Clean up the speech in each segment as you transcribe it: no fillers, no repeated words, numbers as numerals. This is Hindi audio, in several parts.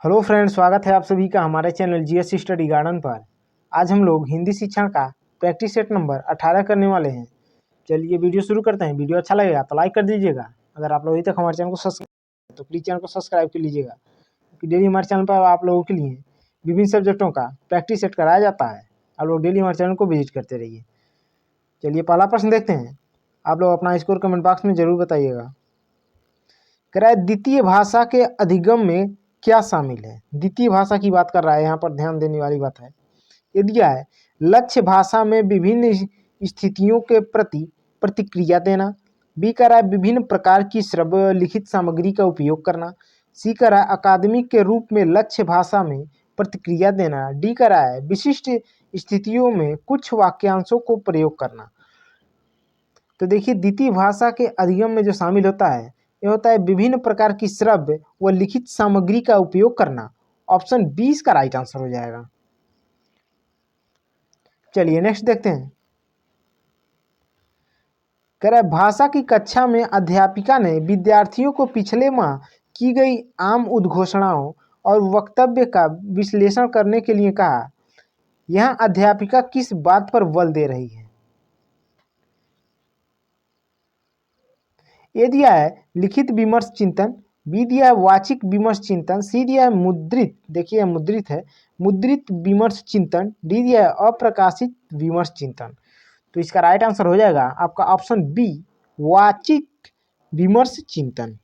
हेलो फ्रेंड्स, स्वागत है आप सभी का हमारे चैनल जीएस स्टडी गार्डन पर। आज हम लोग हिंदी शिक्षण का प्रैक्टिस सेट नंबर 18 करने वाले हैं। चलिए वीडियो शुरू करते हैं। वीडियो अच्छा लगेगा तो लाइक कर दीजिएगा। अगर आप लोग अभी तक हमारे चैनल को सब्सक्राइब तो प्लीज़ चैनल को सब्सक्राइब कर लीजिएगा, क्योंकि डेली हमारे चैनल पर आप लोगों के लिए विभिन्न सब्जेक्टों का प्रैक्टिस सेट कराया जाता है। आप लोग डेली हमारे चैनल को विजिट करते रहिए। चलिए पहला प्रश्न देखते हैं। आप लोग अपना स्कोर कमेंट बॉक्स में जरूर बताइएगा। कह रहा है द्वितीय भाषा के अधिगम में क्या शामिल है। द्वितीय भाषा की बात कर रहा है, यहाँ पर ध्यान देने वाली बात है। ये दिया है लक्ष्य भाषा में विभिन्न स्थितियों के प्रति प्रतिक्रिया देना। बी कह रहा है विभिन्न प्रकार की श्रव्य लिखित सामग्री का उपयोग करना। सी कह रहा है अकादमिक के रूप में लक्ष्य भाषा में प्रतिक्रिया देना। डी कह रहा है विशिष्ट स्थितियों में कुछ वाक्यांशों को प्रयोग करना। तो देखिए द्वितीय भाषा के अधिगम में जो शामिल होता है ये होता है विभिन्न प्रकार की श्रव्य व लिखित सामग्री का उपयोग करना। ऑप्शन 20 का राइट आंसर हो जाएगा। चलिए नेक्स्ट देखते हैं। कह रहा है भाषा की कक्षा में अध्यापिका ने विद्यार्थियों को पिछले माह की गई आम उद्घोषणाओं और वक्तव्य का विश्लेषण करने के लिए कहा। यहाँ अध्यापिका किस बात पर बल दे रही है। ए दिया है लिखित विमर्श चिंतन, बी दिया है वाचिक विमर्श चिंतन, सी दिया है मुद्रित, देखिए मुद्रित है, मुद्रित विमर्श चिंतन, डी दिया है अप्रकाशित विमर्श चिंतन। तो इसका राइट आंसर हो जाएगा आपका ऑप्शन बी, वाचिक विमर्श चिंतन।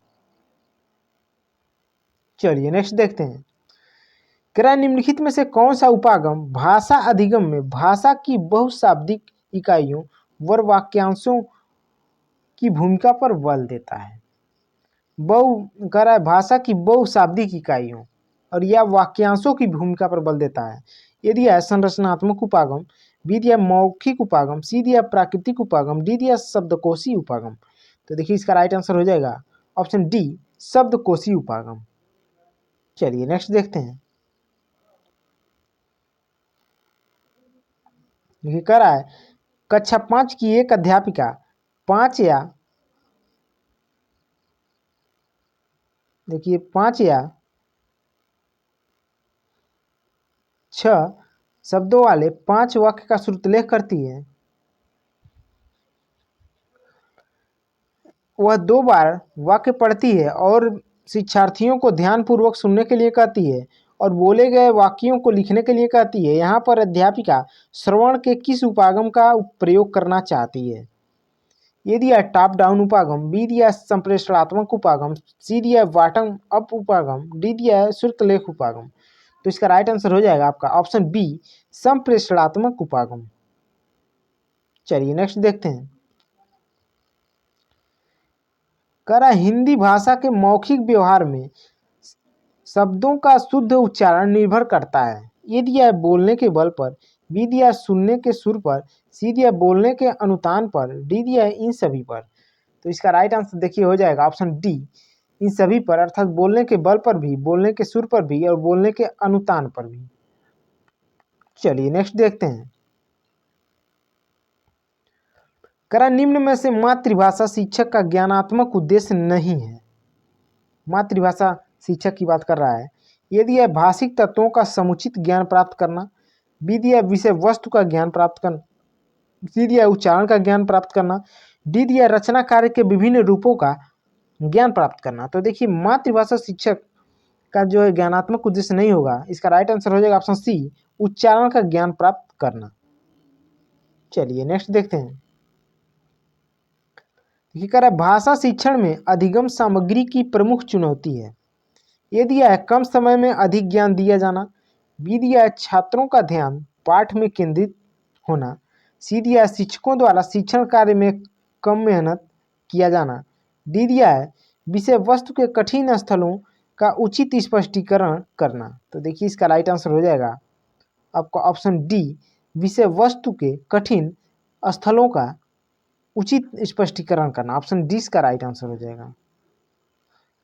चलिए नेक्स्ट देखते हैं। कह रहा है निम्नलिखित में से कौन सा उपागम भाषा अधिगम में भाषा की बहुशाब्दिक इकाइयों व वाक्यांशों की भूमिका पर बल देता है। बहु कह रहा है भाषा की बहुशाब्दिक इकाइयों और या वाक्यांशों की भूमिका पर बल देता है। ये दिया है संरचनात्मक उपागम, बी दिया मौखिक उपागम, सी दिया प्राकृतिक उपागम, डी दिया शब्दकोशी उपागम। तो देखिए इसका राइट आंसर हो जाएगा ऑप्शन डी, शब्दकोशी उपागम। चलिए नेक्स्ट देखते हैं। देखिए कह रहा है कक्षा 5 की एक अध्यापिका 5 या देखिए 5 या 6 शब्दों वाले 5 वाक्य का श्रुतलेख करती है। वह 2 बार वाक्य पढ़ती है और शिक्षार्थियों को ध्यानपूर्वक सुनने के लिए कहती है और बोले गए वाक्यों को लिखने के लिए कहती है। यहाँ पर अध्यापिका श्रवण के किस उपागम का प्रयोग करना चाहती है। ये दिया टॉप डाउन उपागम, बी दिया संप्रेषणात्मक उपागम, सी दिया बॉटम अप उपागम, डी दिया है श्रुतलेख उपागम। तो इसका राइट आंसर हो जाएगा आपका ऑप्शन बी, संप्रेषणात्मक उपागम। चलिए नेक्स्ट देखते हैं। कह रहा हिंदी भाषा के मौखिक व्यवहार में शब्दों का शुद्ध उच्चारण निर्भर करता है। ये दिया है बोलने के बल पर, बी दिया है सुनने के सुर पर, सी दिया है बोलने के अनुतान पर, डी दिया है इन सभी पर। तो इसका राइट आंसर देखिए हो जाएगा ऑप्शन डी, इन सभी पर, अर्थात बोलने के बल पर भी, बोलने के सुर पर भी और बोलने के अनुतान पर भी। चलिए नेक्स्ट देखते हैं। करा निम्न में से मातृभाषा शिक्षक का ज्ञानात्मक उद्देश्य नहीं है। मातृभाषा शिक्षक की बात कर रहा है। यदि यह भाषिक तत्वों का समुचित ज्ञान प्राप्त करना, बी दिया विषय वस्तु का ज्ञान प्राप्त करना, सी दिया उच्चारण का ज्ञान प्राप्त करना, डी दिया रचना कार्य के विभिन्न रूपों का ज्ञान प्राप्त करना। तो देखिए मातृभाषा शिक्षक का जो है ज्ञानात्मक उद्देश्य नहीं होगा। इसका राइट आंसर हो जाएगा ऑप्शन सी, उच्चारण का ज्ञान प्राप्त करना। चलिए नेक्स्ट देखते हैं। देखिए कह रहा है भाषा शिक्षण में अधिगम सामग्री की प्रमुख चुनौती है। ये दिया है कम समय में अधिक ज्ञान दिया जाना, बी दिया है छात्रों का ध्यान पाठ में केंद्रित होना, सी दिया है शिक्षकों द्वारा शिक्षण कार्य में कम मेहनत किया जाना, डी दिया है विषय वस्तु के कठिन स्थलों का उचित स्पष्टीकरण करना। तो देखिए इसका राइट आंसर हो जाएगा आपका ऑप्शन डी, विषय वस्तु के कठिन स्थलों का उचित स्पष्टीकरण करना। ऑप्शन डी का राइट आंसर हो जाएगा।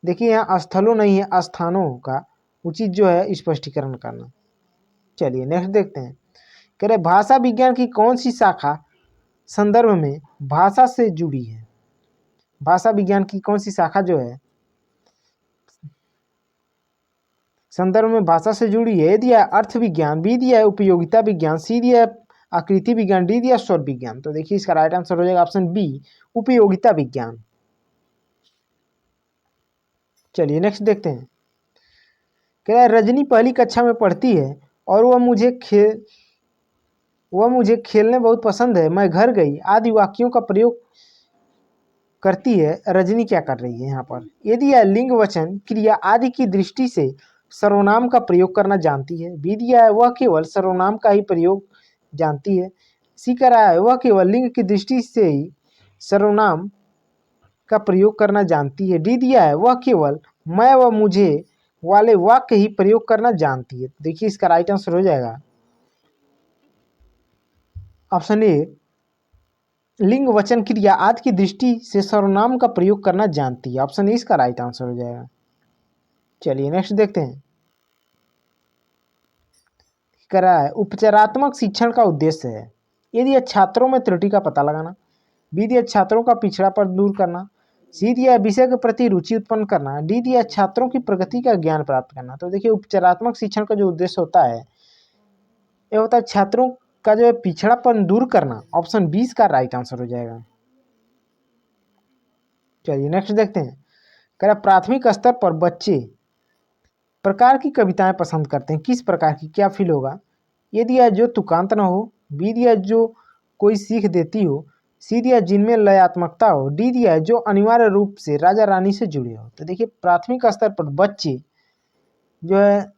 देखिए यहाँ स्थलों नहीं है, स्थानों का उचित जो है स्पष्टीकरण करना। चलिए नेक्स्ट देखते हैं। कह रहे भाषा विज्ञान की कौन सी शाखा संदर्भ में भाषा से जुड़ी है। भाषा विज्ञान की कौन सी शाखा जो है संदर्भ में भाषा से जुड़ी है। ए दिया है अर्थ विज्ञान, बी दिया है उपयोगिता विज्ञान, सी दिया है आकृति विज्ञान, डी दिया स्वर विज्ञान। तो देखिए इसका राइट आंसर हो जाएगा ऑप्शन बी, उपयोगिता विज्ञान। चलिए नेक्स्ट देखते हैं। कह रहा है रजनी पहली कक्षा में पढ़ती है और वह मुझे खेलने बहुत पसंद है, मैं घर गई आदि वाक्यों का प्रयोग करती है। रजनी क्या कर रही है यहाँ पर? यदि यह लिंग वचन क्रिया आदि की दृष्टि से सर्वनाम का प्रयोग करना जानती है। बी दिया है वह केवल सर्वनाम का ही प्रयोग जानती है। सी कह रहा है वह केवल लिंग की दृष्टि से ही सर्वनाम का प्रयोग करना जानती है। डी दिया है वह केवल मैं व मुझे वाले वाक्य ही प्रयोग करना जानती है। देखिए इसका राइट आंसर हो जाएगा ऑप्शन ए, लिंग वचन क्रिया आदि की दृष्टि से सर्वनाम का प्रयोग करना जानती है। ऑप्शन ए इसका राइट आंसर हो जाएगा। चलिए नेक्स्ट देखते हैं। करा है उपचारात्मक शिक्षण का उद्देश्य है। यदि छात्रों में त्रुटि का पता लगाना, बी दिया छात्रों का पिछड़ापन दूर करना, सी दिया विषय के प्रति रुचि उत्पन्न करना, डी दिया छात्रों की प्रगति का ज्ञान प्राप्त करना। तो देखिए उपचारात्मक शिक्षण का जो उद्देश्य होता है ये होता है छात्रों का जो है पिछड़ापन दूर करना। ऑप्शन 20 का राइट आंसर हो जाएगा। चलिए नेक्स्ट देखते हैं। कह रहा प्राथमिक स्तर पर बच्चे प्रकार की कविताएं पसंद करते हैं, किस प्रकार की? क्या फील होगा? ये दिया जो तुकांत न हो, बी दिया जो कोई सीख देती हो, सी दिया जिनमें लयात्मकता हो, डी दिया जो अनिवार्य रूप से राजा रानी से जुड़े हो। तो देखिए प्राथमिक स्तर पर बच्चे जो है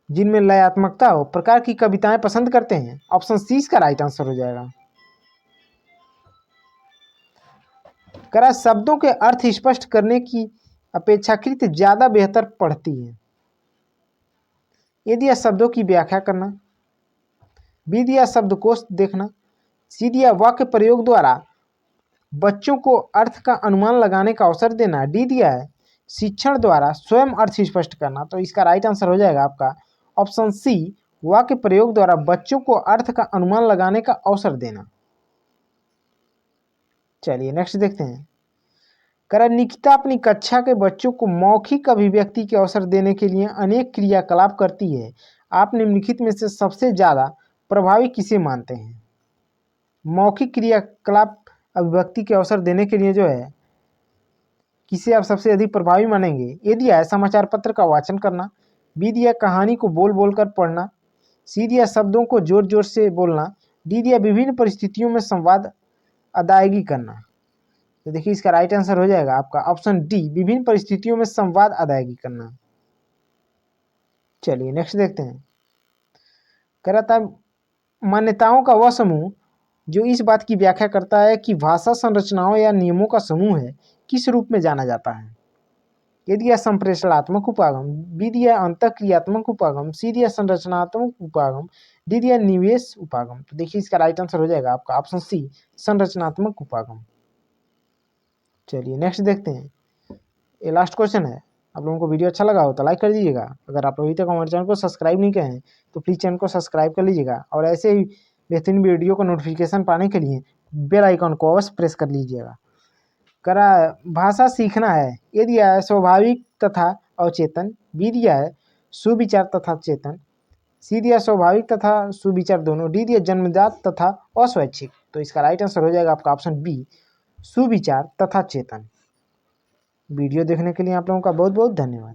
जिनमें लयात्मकता हो प्रकार की कविताएं पसंद करते हैं। ऑप्शन सी का राइट आंसर हो जाएगा। करा शब्दों के अर्थ स्पष्ट करने की अपेक्षाकृत ज्यादा बेहतर पढ़ती है। ये दिया शब्दों की व्याख्या करना, बी दिया शब्दकोश देखना, सी दिया वाक्य प्रयोग द्वारा बच्चों को अर्थ का अनुमान लगाने का अवसर देना, डी दिया है शिक्षण द्वारा स्वयं अर्थ स्पष्ट करना। तो इसका राइट आंसर हो जाएगा आपका ऑप्शन सी, वाक्य प्रयोग द्वारा बच्चों को अर्थ का अनुमान लगाने का अवसर देना। चलिए नेक्स्ट देखते हैं। करा निकिता अपनी कक्षा के बच्चों को मौखिक अभिव्यक्ति के अवसर देने के लिए अनेक क्रियाकलाप करती है। आप निम्नलिखित में से सबसे ज्यादा प्रभावी किसे मानते हैं? मौखिक क्रियाकलाप अभिव्यक्ति के अवसर देने के लिए जो है किसे आप सबसे अधिक प्रभावी मानेंगे? ये दिया है समाचार पत्र का वाचन करना, बी दिया कहानी को बोल बोल कर पढ़ना, सी दिया शब्दों को जोर जोर से बोलना, डी दिया विभिन्न परिस्थितियों में संवाद अदायगी करना। तो देखिए इसका राइट आंसर हो जाएगा आपका ऑप्शन डी, विभिन्न परिस्थितियों में संवाद अदायगी करना। चलिए नेक्स्ट देखते हैं। कह रहा था मान्यताओं का वह समूह जो इस बात की व्याख्या करता है कि भाषा संरचनाओं या नियमों का समूह है किस रूप में जाना जाता है? ये दिया संप्रेषणात्मक उपागम, बी दिया अंतःक्रियात्मक उपागम, सी दिया संरचनात्मक उपागम, डी दिया निवेश उपागम। तो देखिए इसका राइट आंसर हो जाएगा आपका ऑप्शन सी, संरचनात्मक उपागम। चलिए नेक्स्ट देखते हैं। ये लास्ट क्वेश्चन है। आप लोगों को वीडियो अच्छा लगा हो तो लाइक कर दीजिएगा। अगर आप अभी तक हमारे चैनल को सब्सक्राइब नहीं किए हैं तो प्लीज़ चैनल को सब्सक्राइब कर लीजिएगा और ऐसे ही बेहतरीन वीडियो को नोटिफिकेशन पाने के लिए बेल आइकन को अवश्य प्रेस कर लीजिएगा। करा भाषा सीखना है, ये दिया है स्वाभाविक तथा अवचेतन, बी दिया है सुविचार तथा चेतन, सी दिया स्वाभाविक तथा सुविचार दोनों, डी दिया जन्मजात तथा अस्वैच्छिक। तो इसका राइट आंसर हो जाएगा आपका ऑप्शन बी, सुविचार तथा चेतन। वीडियो देखने के लिए आप लोगों का बहुत बहुत धन्यवाद।